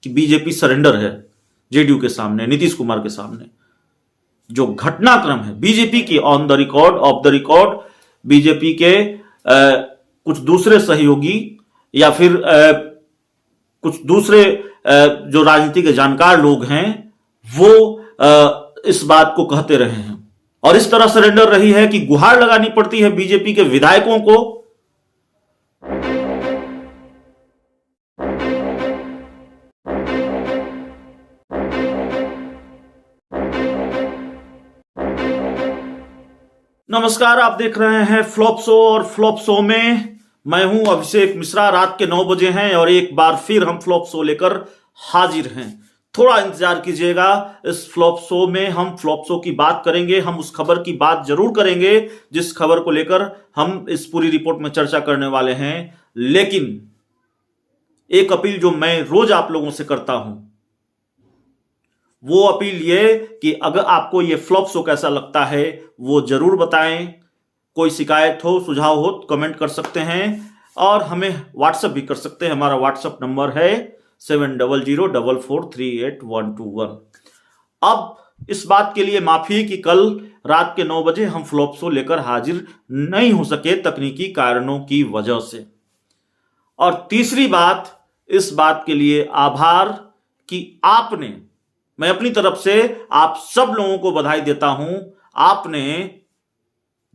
कि BJP surrender है JDU के सामने, नीतीश कुमार के सामने। जो घटनाक्रम है बीजेपी की on the record, of the record, BJP के कुछ दूसरे सहयोगी या फिर कुछ दूसरे जो राजनीति के जानकार लोग हैं वो इस बात को कहते रहे हैं और इस तरह सरेंडर रही है कि गुहार लगानी पड़ती है बीजेपी के विधायकों को। नमस्कार, आप देख रहे हैं फ्लॉप शो और फ्लॉप शो में मैं हूं अभिषेक मिश्रा। रात के 9 बजे हैं और एक बार फिर हम फ्लॉप शो लेकर हाजिर हैं। थोड़ा इंतजार कीजिएगा, इस फ्लॉप शो में हम फ्लॉप शो की बात करेंगे, हम उस खबर की बात जरूर करेंगे जिस खबर को लेकर हम इस पूरी रिपोर्ट में चर्चा करने वाले हैं। लेकिन एक अपील जो मैं रोज आप लोगों से करता हूं वो अपील ये कि अगर आपको ये फ्लॉप शो कैसा लगता है वो जरूर बताएं। कोई शिकायत हो, सुझाव हो तो कमेंट कर सकते हैं और हमें व्हाट्सएप भी कर सकते हैं। हमारा व्हाट्सएप नंबर है 7004438121। अब इस बात के लिए माफी कि कल रात के 9 बजे हम फ्लॉप शो लेकर हाजिर नहीं हो सके तकनीकी कारणों की वजह से। और तीसरी बात, इस बात के लिए आभार कि आपने, मैं अपनी तरफ से आप सब लोगों को बधाई देता हूं, आपने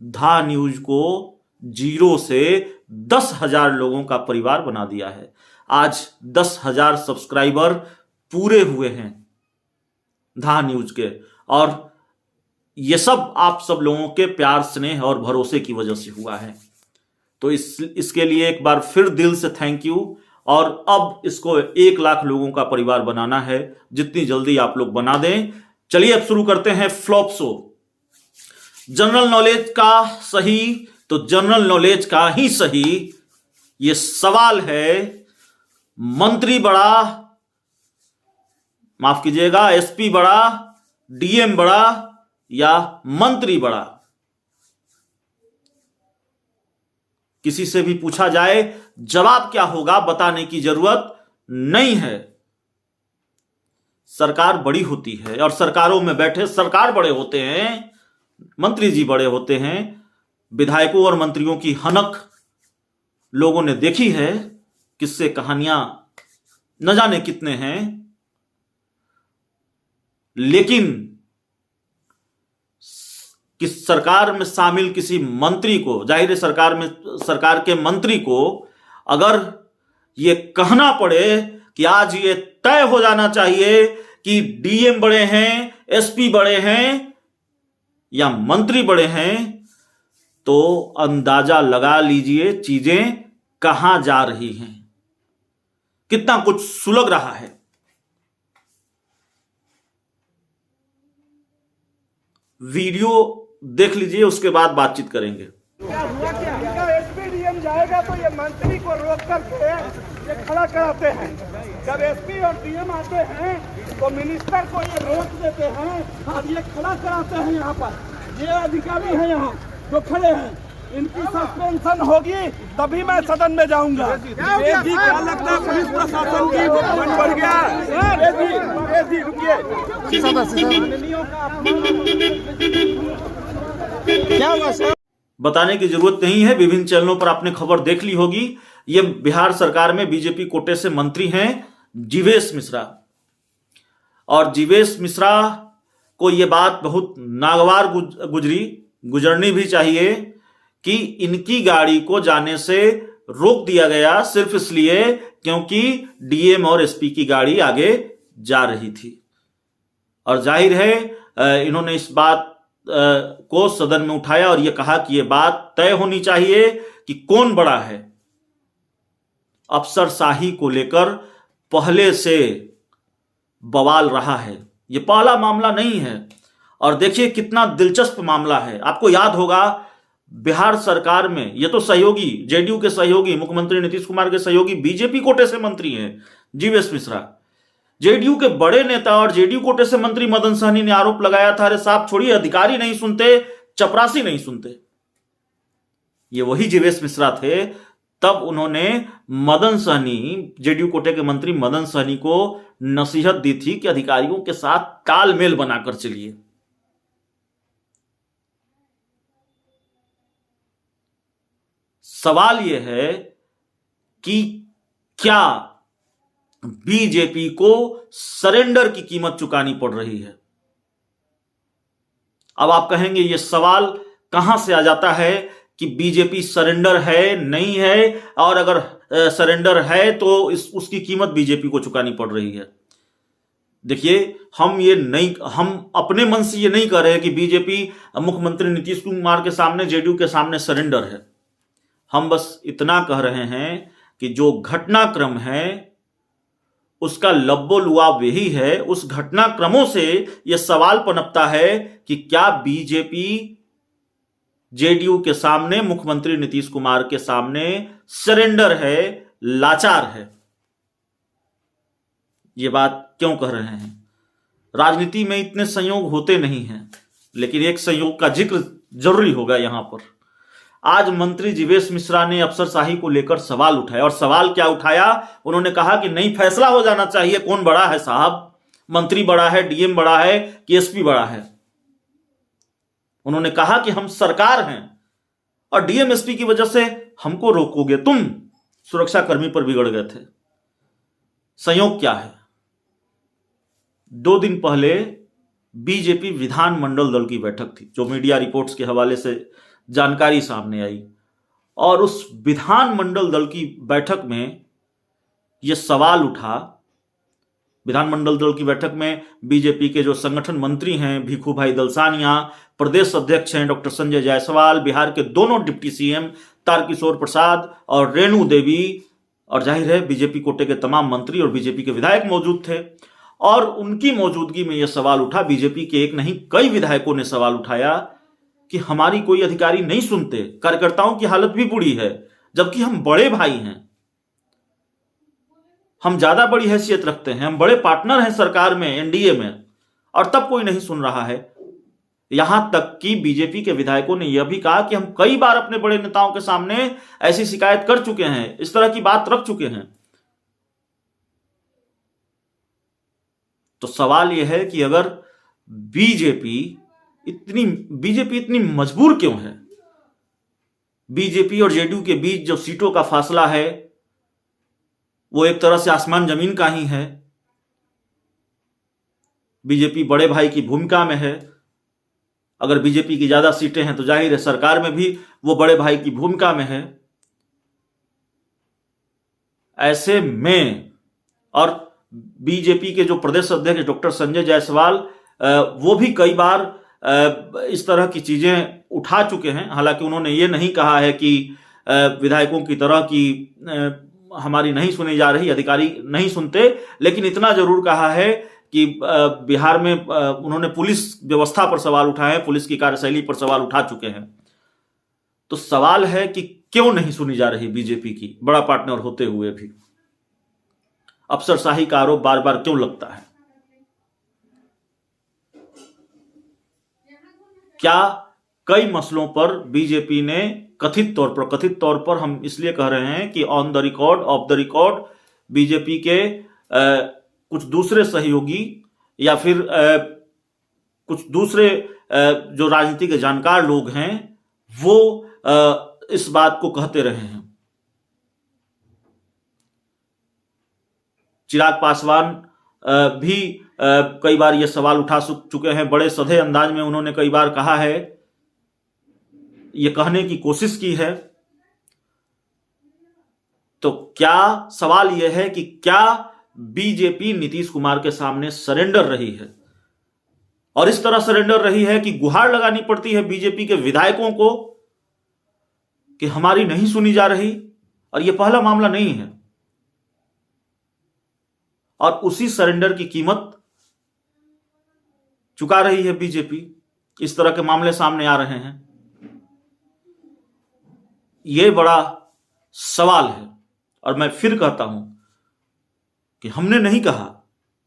धा न्यूज को 0 से 10,000 लोगों का परिवार बना दिया है। आज 10,000 सब्सक्राइबर पूरे हुए हैं धा न्यूज के और यह सब आप सब लोगों के प्यार, स्नेह और भरोसे की वजह से हुआ है। तो इसके लिए एक बार फिर दिल से थैंक यू। और अब इसको 1 लाख लोगों का परिवार बनाना है, जितनी जल्दी आप लोग बना दें। चलिए अब शुरू करते हैं फ्लॉप शो। जनरल नॉलेज का सही तो जनरल नॉलेज का ही सही ये सवाल है, मंत्री बड़ा, माफ कीजिएगा, एसपी बड़ा, डीएम बड़ा या मंत्री बड़ा? किसी से भी पूछा जाए जवाब क्या होगा बताने की जरूरत नहीं है। सरकार बड़ी होती है और सरकारों में बैठे सरकार बड़े होते हैं, मंत्री जी बड़े होते हैं। विधायकों और मंत्रियों की हनक लोगों ने देखी है, किससे कहानियां न जाने कितने हैं। लेकिन किस सरकार में शामिल किसी मंत्री को, जाहिर है सरकार के मंत्री को अगर ये कहना पड़े कि आज ये तय हो जाना चाहिए कि डीएम बड़े हैं, एसपी बड़े हैं या मंत्री बड़े हैं, तो अंदाजा लगा लीजिए चीजें कहां जा रही हैं, कितना कुछ सुलग रहा है। वीडियो देख लीजिए, उसके बाद बातचीत करेंगे। क्या हुआ क्या? इनका एसपी डीएम जाएगा तो ये मंत्री को रोक करके ये खड़ा कराते हैं। जब एसपी और डीएम आते हैं तो मिनिस्टर को ये रोक देते हैं और ये खड़ा कराते हैं। यहाँ पर ये अधिकारी हैं यहाँ जो खड़े हैं, इनकी सस्पेंशन होगी तभी मैं सदन में जाऊंगा। ये भी क्या लगता है पुलिस प्रशासन की मन बढ़ गया? रुकिए, क्या हुआ सर? बताने की जरूरत नहीं है, विभिन्न चैनलों पर आपने खबर देख ली होगी। ये बिहार सरकार में बीजेपी कोटे से मंत्री हैं जीवेश मिश्रा, और जीवेश मिश्रा को यह बात बहुत नागवार गुजरनी भी चाहिए कि इनकी गाड़ी को जाने से रोक दिया गया सिर्फ इसलिए क्योंकि डीएम और एसपी की गाड़ी आगे जा रही थी। और जाहिर है इन्होंने इस बात को सदन में उठाया और यह कहा कि यह बात तय होनी चाहिए कि कौन बड़ा है। अफसरशाही को लेकर पहले से बवाल रहा है, यह पहला मामला नहीं है। और देखिए कितना दिलचस्प मामला है। आपको याद होगा बिहार सरकार में ये तो सहयोगी, जेडीयू के सहयोगी, मुख्यमंत्री नीतीश कुमार के सहयोगी बीजेपी कोटे से मंत्री हैं जीवेश मिश्रा। जेडीयू के बड़े नेता और जेडीयू कोटे से मंत्री मदन सहनी ने आरोप लगाया था, अरे साहब छोड़िए, अधिकारी नहीं सुनते, चपरासी नहीं सुनते। ये वही जीवेश मिश्रा थे तब उन्होंने मदन सहनी, जेडीयू कोटे के मंत्री मदन सहनी को नसीहत दी थी कि अधिकारियों के साथ तालमेल बनाकर चलिए। सवाल यह है कि क्या बीजेपी को सरेंडर की कीमत चुकानी पड़ रही है? अब आप कहेंगे यह सवाल कहां से आ जाता है कि बीजेपी सरेंडर है नहीं है, और अगर सरेंडर है तो उसकी कीमत बीजेपी को चुकानी पड़ रही है। देखिए, हम अपने मन से ये नहीं कह रहे कि बीजेपी मुख्यमंत्री नीतीश कुमार के सामने, जेडीयू के सामने सरेंडर है। हम बस इतना कह रहे हैं कि जो घटनाक्रम है उसका लब्बो-लुआब यही है। उस घटनाक्रमों से यह सवाल पनपता है कि क्या बीजेपी जेडीयू के सामने, मुख्यमंत्री नीतीश कुमार के सामने सरेंडर है, लाचार है। यह बात क्यों कह रहे हैं? राजनीति में इतने संयोग होते नहीं हैं, लेकिन एक संयोग का जिक्र जरूरी होगा यहां पर। आज मंत्री जीवेश मिश्रा ने अफसरशाही को लेकर सवाल उठाया, और सवाल क्या उठाया? उन्होंने कहा कि नहीं, फैसला हो जाना चाहिए, कौन बड़ा है साहब, मंत्री बड़ा है, डीएम बड़ा है कि एसपी बड़ा है। उन्होंने कहा कि हम सरकार हैं और डीएम एसपी की वजह से हमको रोकोगे, तुम सुरक्षाकर्मी पर बिगड़ गए थे। संयोग क्या है? 2 दिन पहले बीजेपी विधानमंडल दल की बैठक थी, जो मीडिया रिपोर्ट्स के हवाले से जानकारी सामने आई, और उस विधानमंडल दल की बैठक में यह सवाल उठा। विधानमंडल दल की बैठक में बीजेपी के जो संगठन मंत्री हैं, भिखू भाई दलसानिया, प्रदेश अध्यक्ष हैं डॉक्टर संजय जायसवाल, बिहार के दोनों डिप्टी सीएम तारकिशोर प्रसाद और रेणु देवी, और जाहिर है बीजेपी कोटे के तमाम मंत्री और बीजेपी के विधायक मौजूद थे। और उनकी मौजूदगी में यह सवाल उठा, बीजेपी के एक नहीं कई विधायकों ने सवाल उठाया कि हमारी कोई अधिकारी नहीं सुनते, कार्यकर्ताओं की हालत भी बुरी है, जबकि हम बड़े भाई हैं, हम ज्यादा बड़ी हैसियत रखते हैं, हम बड़े पार्टनर हैं सरकार में, एनडीए में, और तब कोई नहीं सुन रहा है। यहां तक कि बीजेपी के विधायकों ने यह भी कहा कि हम कई बार अपने बड़े नेताओं के सामने ऐसी शिकायत कर चुके हैं, इस तरह की बात रख चुके हैं। तो सवाल यह है कि अगर बीजेपी इतनी मजबूर क्यों है? बीजेपी और जेडीयू के बीच जो सीटों का फासला है वो एक तरह से आसमान जमीन का ही है। बीजेपी बड़े भाई की भूमिका में है। अगर बीजेपी की ज्यादा सीटें हैं तो जाहिर है सरकार में भी वो बड़े भाई की भूमिका में है। ऐसे में, और बीजेपी के जो प्रदेश अध्यक्ष डॉक्टर संजय जायसवाल, वो भी कई बार इस तरह की चीजें उठा चुके हैं। हालांकि उन्होंने ये नहीं कहा है कि विधायकों की तरह की हमारी नहीं सुनी जा रही, अधिकारी नहीं सुनते, लेकिन इतना जरूर कहा है कि बिहार में उन्होंने पुलिस व्यवस्था पर सवाल उठाए हैं, पुलिस की कार्यशैली पर सवाल उठा चुके हैं। तो सवाल है कि क्यों नहीं सुनी जा रही बीजेपी की, बड़ा पार्टनर होते हुए भी अफसरशाही का आरोप बार बार क्यों लगता है? क्या कई मसलों पर बीजेपी ने कथित तौर पर हम इसलिए कह रहे हैं कि on the record, of the record, BJP के कुछ दूसरे सहयोगी या फिर कुछ दूसरे जो राजनीति के जानकार लोग हैं वो इस बात को कहते रहे हैं। चिराग पासवान भी कई बार ये सवाल उठा चुके हैं, बड़े सधे अंदाज में उन्होंने कई बार कहा है, ये कहने की कोशिश की है। तो क्या सवाल यह है कि क्या बीजेपी नीतीश कुमार के सामने सरेंडर रही है, और इस तरह सरेंडर रही है कि गुहार लगानी पड़ती है बीजेपी के विधायकों को कि हमारी नहीं सुनी जा रही। और यह पहला मामला नहीं है, और उसी सरेंडर की कीमत चुका रही है बीजेपी। इस तरह के मामले सामने आ रहे हैं। यह बड़ा सवाल है, और मैं फिर कहता हूं कि हमने नहीं कहा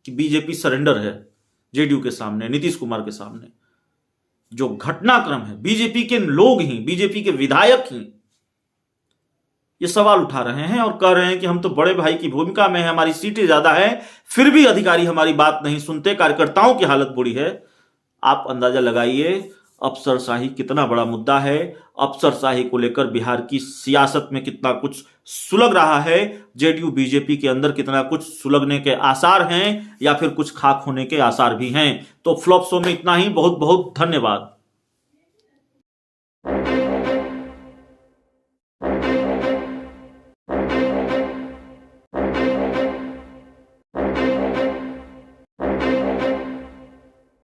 कि बीजेपी सरेंडर है जेडीयू के सामने, नीतीश कुमार के सामने। जो घटनाक्रम है, बीजेपी के लोग ही, बीजेपी के विधायक ही ये सवाल उठा रहे हैं और कह रहे हैं कि हम तो बड़े भाई की भूमिका में हैं, हमारी सीटें ज्यादा हैं, फिर भी अधिकारी हमारी बात नहीं सुनते, कार्यकर्ताओं की हालत बुरी है। आप अंदाजा लगाइए अफसरशाही कितना बड़ा मुद्दा है। अफसरशाही को लेकर बिहार की सियासत में कितना कुछ सुलग रहा है, जेडीयू बीजेपी के अंदर कितना कुछ सुलगने के आसार हैं या फिर कुछ खाक होने के आसार भी हैं। तो फ्लॉप शो में इतना ही। बहुत बहुत धन्यवाद।